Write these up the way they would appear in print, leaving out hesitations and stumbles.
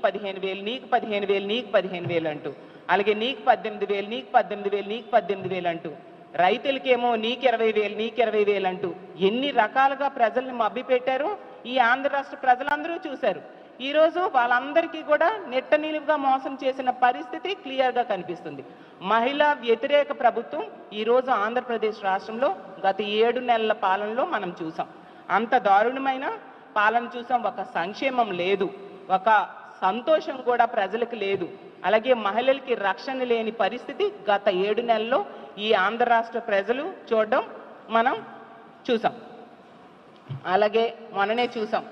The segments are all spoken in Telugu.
15,000, నీకు 15,000, నీకు 15,000 అంటూ, అలాగే నీకు 18,000, నీకు 18,000, నీకు 18,000 అంటూ, రైతులకేమో నీకు 20,000, నీకు 20,000 అంటూ ఎన్ని రకాలుగా ప్రజల్ని మభ్యపెట్టారో ఈ ఆంధ్ర రాష్ట్ర ప్రజలందరూ చూశారు. ఈరోజు వాళ్ళందరికీ కూడా నిట్టనిలువుగా మోసం చేసిన పరిస్థితి క్లియర్గా కనిపిస్తుంది. మహిళా వ్యతిరేక ప్రభుత్వం ఈరోజు ఆంధ్రప్రదేశ్ రాష్ట్రంలో గత 7 నెలల పాలనలో మనం చూసాం. అంత దారుణమైన పాలన చూసాం. ఒక సంక్షేమం లేదు, ఒక సంతోషం కూడా ప్రజలకు లేదు, అలాగే మహిళలకి రక్షణ లేని పరిస్థితి గత 7 నెలల్లో ఈ ఆంధ్ర రాష్ట్ర ప్రజలు చూడడం మనం చూసాం. అలాగే మొన్ననే చూసాం,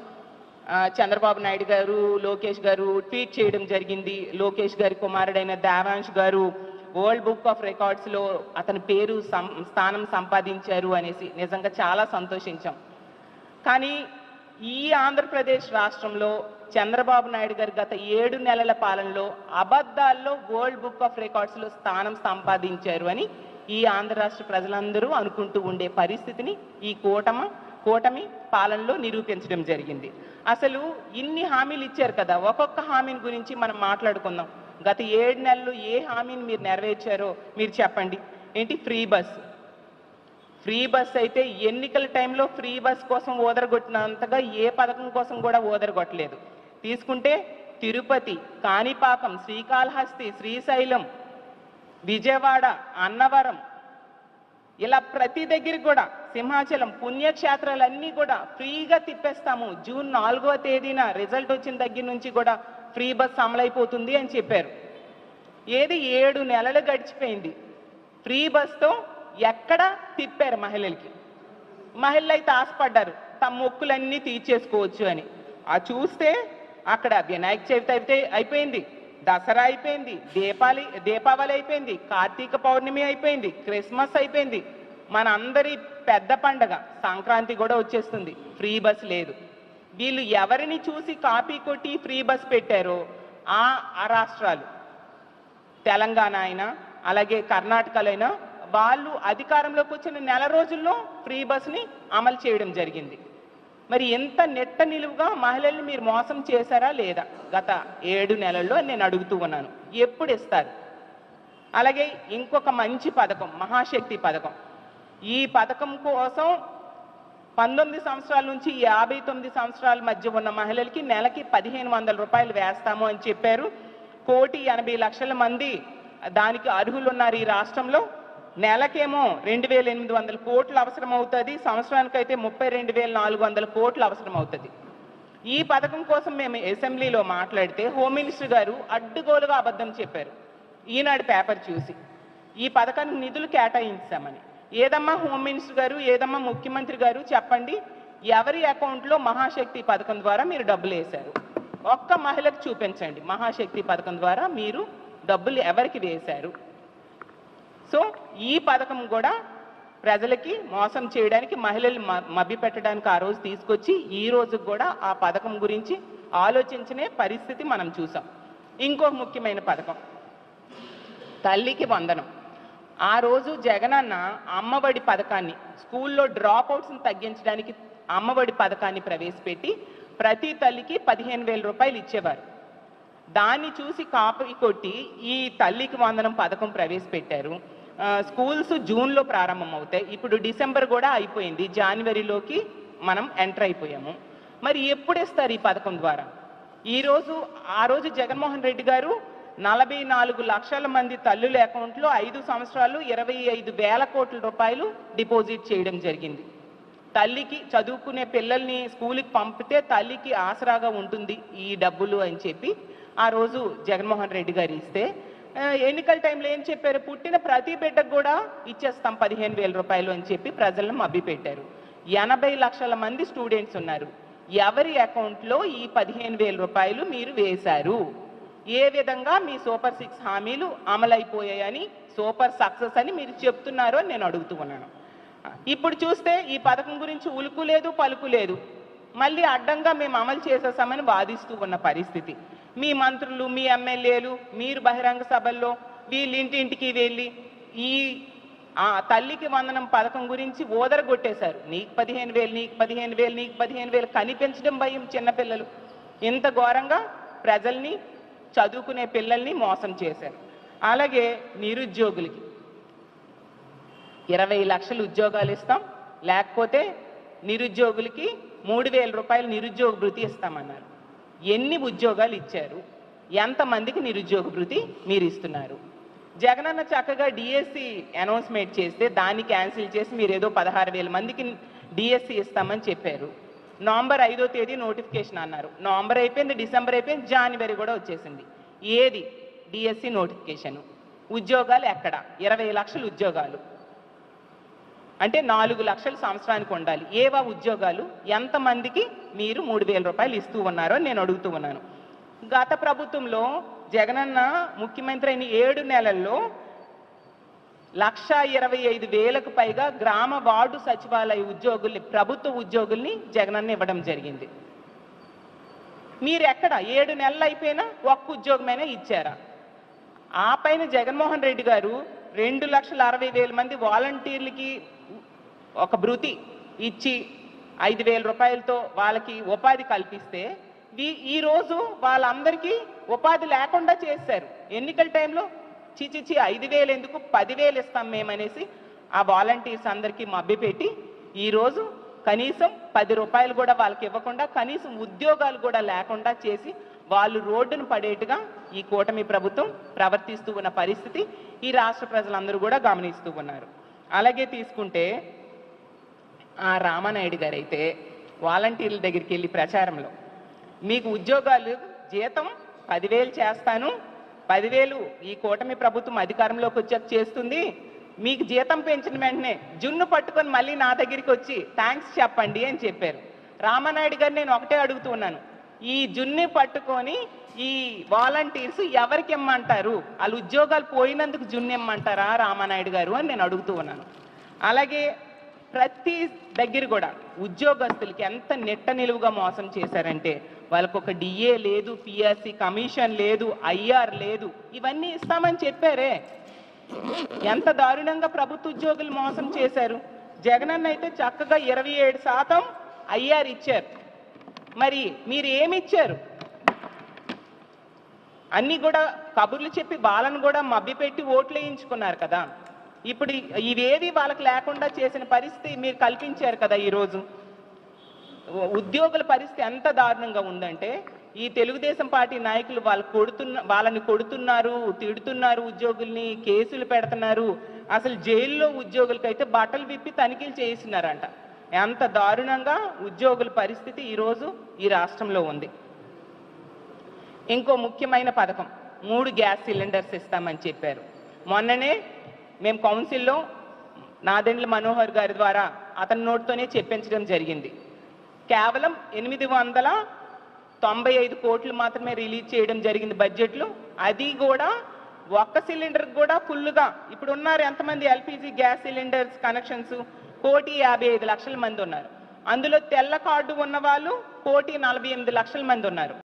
చంద్రబాబు నాయుడు గారు, లోకేష్ గారు ట్వీట్ చేయడం జరిగింది. లోకేష్ గారి కుమారుడైన దేవాంశ్ గారు వరల్డ్ బుక్ ఆఫ్ రికార్డ్స్లో అతని పేరు స్థానం సంపాదించారు అనేసి నిజంగా చాలా సంతోషించాం. కానీ ఈ ఆంధ్రప్రదేశ్ రాష్ట్రంలో చంద్రబాబు నాయుడు గారు గత 7 నెలల పాలనలో అబద్ధాల్లో వరల్డ్ బుక్ ఆఫ్ రికార్డ్స్లో స్థానం సంపాదించారు అని ఈ ఆంధ్ర రాష్ట్ర ప్రజలందరూ అనుకుంటూ ఉండే పరిస్థితిని ఈ కూటమి పాలనలో నిరూపించడం జరిగింది. అసలు ఇన్ని హామీలు ఇచ్చారు కదా, ఒక్కొక్క హామీని గురించి మనం మాట్లాడుకుందాం. గత 7 నెలలు ఏ హామీని మీరు నెరవేర్చారో మీరు చెప్పండి. ఏంటి ఫ్రీ బస్ అయితే ఎన్నికల టైంలో ఫ్రీ బస్ కోసం ఓదరగొట్టినంతగా ఏ పథకం కోసం కూడా ఓదరగొట్టలేదు. తీసుకుంటే తిరుపతి, కాణిపాకం, శ్రీకాళహస్తి, శ్రీశైలం, విజయవాడ, అన్నవరం, ఇలా ప్రతి దగ్గర కూడా సింహాచలం పుణ్యక్షేత్రాలన్నీ కూడా ఫ్రీగా తిప్పేస్తాము. జూన్ 4వ తేదీన రిజల్ట్ వచ్చిన దగ్గర నుంచి కూడా ఫ్రీ బస్ అమలైపోతుంది అని చెప్పారు. ఏది 7 నెలలు గడిచిపోయింది, ఫ్రీ బస్తో ఎక్కడ తిప్పారు మహిళలకి? మహిళలు అయితే ఆశపడ్డారు తమ మొక్కులన్నీ తీర్చేసుకోవచ్చు అని. ఆ చూస్తే అక్కడ వినాయక చవితి అయితే అయిపోయింది, దసరా అయిపోయింది, దీపావళి అయిపోయింది, కార్తీక పౌర్ణమి అయిపోయింది, క్రిస్మస్ అయిపోయింది, మన అందరి పెద్ద పండగ సంక్రాంతి కూడా వచ్చేస్తుంది. ఫ్రీ బస్ లేదు. వీళ్ళు ఎవరిని చూసి కాపీ కొట్టి ఫ్రీ బస్ పెట్టారో ఆ రాష్ట్రాలు, తెలంగాణ అయినా అలాగే కర్ణాటకలో అయినా, వాళ్ళు అధికారంలోకి వచ్చిన నెల రోజుల్లో ఫ్రీ బస్ని అమలు చేయడం జరిగింది. మరి ఎంత నెట్ట నిలువుగా మహిళల్ని మీరు మోసం చేశారా లేదా గత 7 నెలల్లో నేను అడుగుతూ ఉన్నాను. ఎప్పుడు ఇస్తారు? అలాగే ఇంకొక మంచి పథకం మహాశక్తి పథకం. ఈ పథకం కోసం 19 సంవత్సరాల నుంచి 59 సంవత్సరాల మధ్య ఉన్న మహిళలకి నెలకి 1,500 రూపాయలు వేస్తాము అని చెప్పారు. 1,80,00,000 మంది దానికి అర్హులు ఉన్నారు ఈ రాష్ట్రంలో. నెలకేమో 2,800 కోట్లు అవసరం అవుతుంది, సంవత్సరానికైతే 32,400 కోట్లు అవసరం అవుతుంది. ఈ పథకం కోసం మేము అసెంబ్లీలో మాట్లాడితే హోమ్ మినిస్టర్ గారు అడ్డుగోలుగా అబద్ధం చెప్పారు ఈనాడు పేపర్ చూసి, ఈ పథకానికి నిధులు కేటాయించామని. ఏదమ్మా హోమ్ మినిస్టర్ గారు, ఏదమ్మా ముఖ్యమంత్రి గారు చెప్పండి, ఎవరి అకౌంట్లో మహాశక్తి పథకం ద్వారా మీరు డబ్బులు వేశారు? ఒక్క మహిళకు చూపించండి మహాశక్తి పథకం ద్వారా మీరు డబ్బులు ఎవరికి వేశారు. సో ఈ పథకం కూడా ప్రజలకి మోసం చేయడానికి, మహిళలు మభ్యపెట్టడానికి ఆ రోజు తీసుకొచ్చి ఈ రోజు కూడా ఆ పథకం గురించి ఆలోచించనే పరిస్థితి మనం చూసాం. ఇంకో ముఖ్యమైన పథకం తల్లికి వందనం. ఆ రోజు జగనన్న అమ్మఒడి పథకాన్ని, స్కూల్లో డ్రాప్ అవుట్స్ని తగ్గించడానికి అమ్మఒడి పథకాన్ని ప్రవేశపెట్టి ప్రతి తల్లికి 15,000 రూపాయలు ఇచ్చేవారు. దాన్ని చూసి కాపీ కొట్టి ఈ తల్లికి వందనం పథకం ప్రవేశపెట్టారు. స్కూల్స్ జూన్లో ప్రారంభం అవుతాయి, ఇప్పుడు డిసెంబర్ కూడా అయిపోయింది, జనవరిలోకి మనం ఎంటర్ అయిపోయాము. మరి ఎప్పుడు ఇస్తారు ఈ పథకం ద్వారా? ఆ రోజు జగన్మోహన్ రెడ్డి గారు 44 లక్షల మంది తల్లుల అకౌంట్లో 5 సంవత్సరాలు 25,000 కోట్ల రూపాయలు డిపాజిట్ చేయడం జరిగింది. తల్లికి చదువుకునే పిల్లల్ని స్కూల్కి పంపితే తల్లికి ఆసరాగా ఉంటుంది ఈ డబ్బులు అని చెప్పి ఆ రోజు జగన్మోహన్ రెడ్డి గారు ఇస్తే, ఎన్నికల టైంలో ఏం చెప్పారు? పుట్టిన ప్రతి బిడ్డకు కూడా ఇచ్చేస్తాం 15,000 రూపాయలు అని చెప్పి ప్రజలను మభ్యపెట్టారు. 80 లక్షల మంది స్టూడెంట్స్ ఉన్నారు. ఎవరి అకౌంట్లో ఈ 15,000 రూపాయలు మీరు వేశారు? ఏ విధంగా మీ సూపర్ 6 హామీలు అమలైపోయాయని, సూపర్ సక్సెస్ అని మీరు చెప్తున్నారో నేను అడుగుతూ ఉన్నాను. ఇప్పుడు చూస్తే ఈ పథకం గురించి ఉలుకు లేదు, పలుకు లేదు. మళ్ళీ అడ్డంగా మేము అమలు చేసేసామని వాదిస్తూ ఉన్న పరిస్థితి. మీ మంత్రులు, మీ ఎమ్మెల్యేలు, మీరు బహిరంగ సభల్లో వీళ్ళింటింటికి వెళ్ళి ఈ తల్లికి వందనం పథకం గురించి ఓదరగొట్టేశారు. నీకు 15,000, నీకు 15,000, నీకు 15,000 కనిపించడం భయం చిన్నపిల్లలు. ఇంత ఘోరంగా ప్రజల్ని, చదువుకునే పిల్లల్ని మోసం చేశారు. అలాగే నిరుద్యోగులకి 20 లక్షల ఉద్యోగాలు ఇస్తాం, లేకపోతే నిరుద్యోగులకి 3,000 రూపాయలు నిరుద్యోగ భృతి ఇస్తామన్నారు. ఎన్ని ఉద్యోగాలు ఇచ్చారు? ఎంతమందికి నిరుద్యోగ భృతి మీరు ఇస్తున్నారు? జగనన్న చక్కగా డిఎస్సి అనౌన్స్మెంట్ చేస్తే దాన్ని క్యాన్సిల్ చేసి మీరు ఏదో 16,000 మందికి డిఎస్సి ఇస్తామని చెప్పారు. నవంబర్ 5వ తేదీ నోటిఫికేషన్ అన్నారు. నవంబర్ అయిపోయింది, డిసెంబర్ అయిపోయింది, జనవరి కూడా వచ్చేసింది. ఏది డిఎస్సి నోటిఫికేషన్? ఉద్యోగాలు ఎక్కడ? 20 లక్షల ఉద్యోగాలు అంటే 4 లక్షల సంవత్సరానికి ఉండాలి. ఏవా ఉద్యోగాలు? ఎంతమందికి మీరు 3,000 రూపాయలు ఇస్తూ ఉన్నారో నేను అడుగుతూ ఉన్నాను. గత ప్రభుత్వంలో జగనన్న ముఖ్యమంత్రి అయిన 7 నెలల్లో 1,25,000కు పైగా గ్రామ వార్డు సచివాలయ ఉద్యోగుల్ని, ప్రభుత్వ ఉద్యోగుల్ని జగనన్న ఇవ్వడం జరిగింది. మీరు ఎక్కడ 7 నెలలు అయిపోయినా ఒక్క ఉద్యోగమైనా ఇచ్చారా? ఆ పైన జగన్మోహన్ రెడ్డి గారు 2,60,000 మంది వాలంటీర్లకి ఒక భృతి ఇచ్చి 5,000 రూపాయలతో వాళ్ళకి ఉపాధి కల్పిస్తే ఈరోజు వాళ్ళందరికీ ఉపాధి లేకుండా చేశారు. ఎన్నికల టైంలో చిచిచి 5,000 ఎందుకు, 10,000 ఇస్తాం మేమనేసి ఆ వాలంటీర్స్ అందరికీ మభ్యపెట్టి ఈరోజు కనీసం 10 రూపాయలు కూడా వాళ్ళకి ఇవ్వకుండా, కనీసం ఉద్యోగాలు కూడా లేకుండా చేసి వాళ్ళు రోడ్డును పడేట్టుగా ఈ కూటమి ప్రభుత్వం ప్రవర్తిస్తూ ఉన్న పరిస్థితి ఈ రాష్ట్ర ప్రజలందరూ కూడా గమనిస్తూ ఉన్నారు. అలాగే తీసుకుంటే ఆ రామానాయుడు గారు అయితే వాలంటీర్ల దగ్గరికి వెళ్ళి ప్రచారంలో మీకు ఉద్యోగాలు జీతం 10,000 చేస్తాను, 10,000 ఈ కూటమి ప్రభుత్వం అధికారంలోకి వచ్చాక చేస్తుంది, మీకు జీతం పెంచిన వెంటనే జున్ను పట్టుకొని మళ్ళీ నా దగ్గరికి వచ్చి థ్యాంక్స్ చెప్పండి అని చెప్పారు. రామానాయుడు గారు నేను ఒకటే అడుగుతున్నాను, ఈ జున్ని పట్టుకొని ఈ వాలంటీర్స్ ఎవరికి ఇమ్మంటారు? వాళ్ళు ఉద్యోగాలు పోయినందుకు జున్ను ఇమ్మంటారా రామానాయుడు గారు అని నేను అడుగుతూ ఉన్నాను. అలాగే ప్రతి దగ్గర కూడా ఉద్యోగస్తులకి ఎంత నెట్ట నిలువుగా మోసం చేశారంటే వాళ్ళకు ఒక డిఏ లేదు, పిఆర్సి కమిషన్ లేదు, ఐఆర్ లేదు, ఇవన్నీ ఇస్తామని చెప్పారే. ఎంత దారుణంగా ప్రభుత్వ ఉద్యోగులు మోసం చేశారు. జగనన్న అయితే చక్కగా 27% ఐఆర్ ఇచ్చారు. మరి మీరు ఏమి ఇచ్చారు? అన్నీ కూడా కబుర్లు చెప్పి వాళ్ళను కూడా మభ్యపెట్టి ఓట్లు వేయించుకున్నారు కదా. ఇప్పుడు ఇవేవి వాళ్ళకి లేకుండా చేసిన పరిస్థితి మీరు కల్పించారు కదా. ఈరోజు ఉద్యోగుల పరిస్థితి ఎంత దారుణంగా ఉందంటే ఈ తెలుగుదేశం పార్టీ నాయకులు వాళ్ళని కొడుతున్నారు, తిడుతున్నారు, ఉద్యోగుల్ని కేసులు పెడుతున్నారు. అసలు జైల్లో ఉద్యోగులకైతే బట్టలు విప్పి తనిఖీలు చేస్తున్నారంట. ఎంత దారుణంగా ఉద్యోగుల పరిస్థితి ఈరోజు ఈ రాష్ట్రంలో ఉంది. ఇంకో ముఖ్యమైన పథకం 3 గ్యాస్ సిలిండర్స్ ఇస్తామని చెప్పారు. మొన్ననే మేము కౌన్సిల్లో నాదెండ్ల మనోహర్ గారి ద్వారా అతని నోటితోనే చెప్పించడం జరిగింది. కేవలం 895 కోట్లు మాత్రమే రిలీజ్ చేయడం జరిగింది బడ్జెట్లో. అది కూడా ఒక్క సిలిండర్ కూడా ఫుల్గా ఇప్పుడు ఉన్నారు ఎంతమంది ఎల్పిజి గ్యాస్ సిలిండర్స్ కనెక్షన్స్ 1,55,00,000 మంది ఉన్నారు. అందులో తెల్ల కార్డు ఉన్న వాళ్ళు 1,48,00,000 మంది ఉన్నారు.